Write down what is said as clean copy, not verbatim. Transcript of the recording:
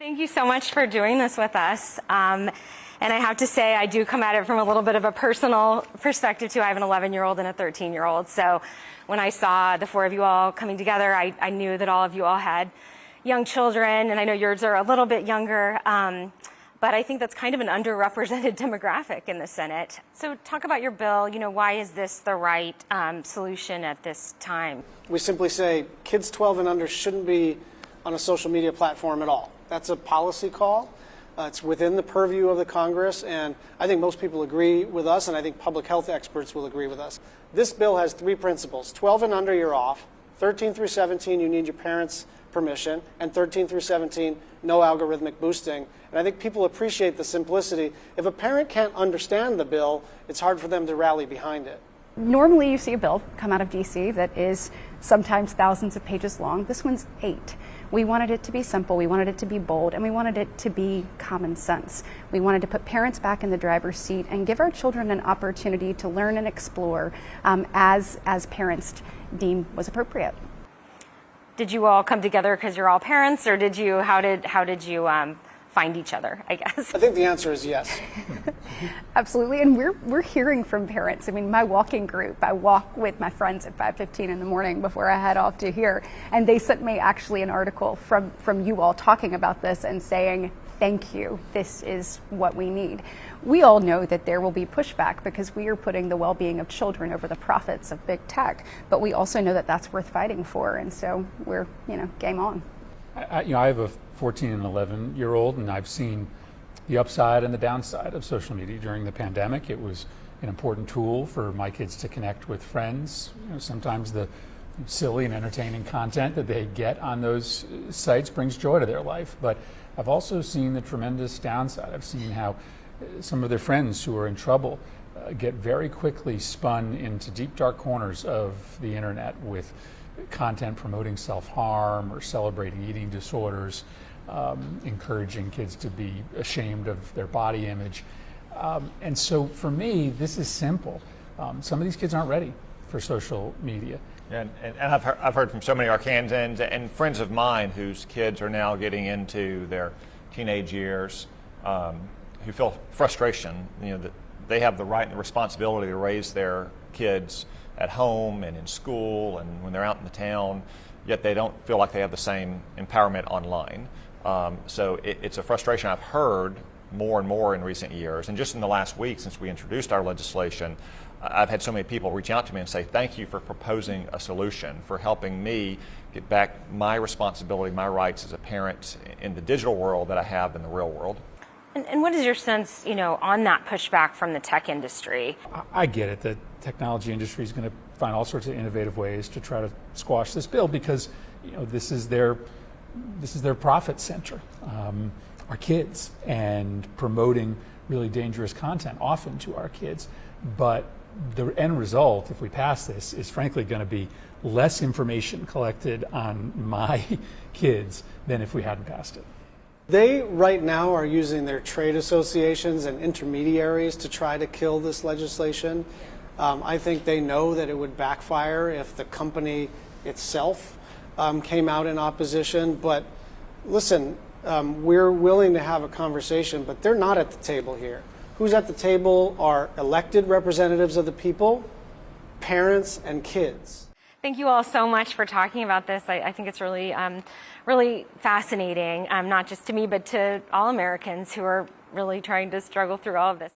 Thank you so much for doing this with us. And I have to say, I do come at it from a little bit of a personal perspective, too. I have an 11-year-old and a 13-year-old. So when I saw the four of you all coming together, I knew that all of you all had young children, and I know yours are a little bit younger. But I think that's kind of an underrepresented demographic in the Senate. So talk about your bill. Why is this the right solution at this time? We simply say kids 12 and under shouldn't be on a social media platform at all. That's a policy call. It's within the purview of the Congress, and I think most people agree with us, and I think public health experts will agree with us. This bill has three principles. 12 and under, you're off. 13 through 17, you need your parents' permission. And 13 through 17, no algorithmic boosting. And I think people appreciate the simplicity. If a parent can't understand the bill, it's hard for them to rally behind it. Normally you see a bill come out of DC that is sometimes thousands of pages long. This one's 8. We wanted it to be simple, we wanted it to be bold, and we wanted it to be common sense. We wanted to put parents back in the driver's seat and give our children an opportunity to learn and explore as parents deem was appropriate. Did you all come together because you're all parents, or how did you find each other, I guess? I think the answer is yes. Absolutely, and we're hearing from parents. I mean, my walking group, I walk with my friends at 5:15 in the morning before I head off to here, and they sent me actually an article from you all talking about this and saying, thank you, this is what we need. We all know that there will be pushback because we are putting the well-being of children over the profits of big tech, but we also know that that's worth fighting for, and so we're, game on. I have a 14 and 11-year-old, and I've seen the upside and the downside of social media during the pandemic. It was an important tool for my kids to connect with friends. Sometimes the silly and entertaining content that they get on those sites brings joy to their life. But I've also seen the tremendous downside. I've seen how some of their friends who are in trouble get very quickly spun into deep, dark corners of the internet with content promoting self-harm or celebrating eating disorders, encouraging kids to be ashamed of their body image. And so for me, this is simple. Some of these kids aren't ready for social media. And I've heard from so many Arkansans and friends of mine whose kids are now getting into their teenage years who feel frustration, that they have the right and the responsibility to raise their kids at home and in school and when they're out in the town, yet they don't feel like they have the same empowerment online. So it's a frustration I've heard more and more in recent years. And just in the last week since we introduced our legislation, I've had so many people reach out to me and say, thank you for proposing a solution, for helping me get back my responsibility, my rights as a parent in the digital world that I have in the real world. And what is your sense, on that pushback from the tech industry? I get it. The technology industry is going to find all sorts of innovative ways to try to squash this bill because, this is their profit center, our kids, and promoting really dangerous content often to our kids. But the end result, if we pass this, is frankly going to be less information collected on my kids than if we hadn't passed it. They right now are using their trade associations and intermediaries to try to kill this legislation. I think they know that it would backfire if the company itself came out in opposition. But listen, we're willing to have a conversation, but they're not at the table here. Who's at the table are elected representatives of the people, parents, and kids. Thank you all so much for talking about this. I think it's really, really fascinating, not just to me, but to all Americans who are really trying to struggle through all of this.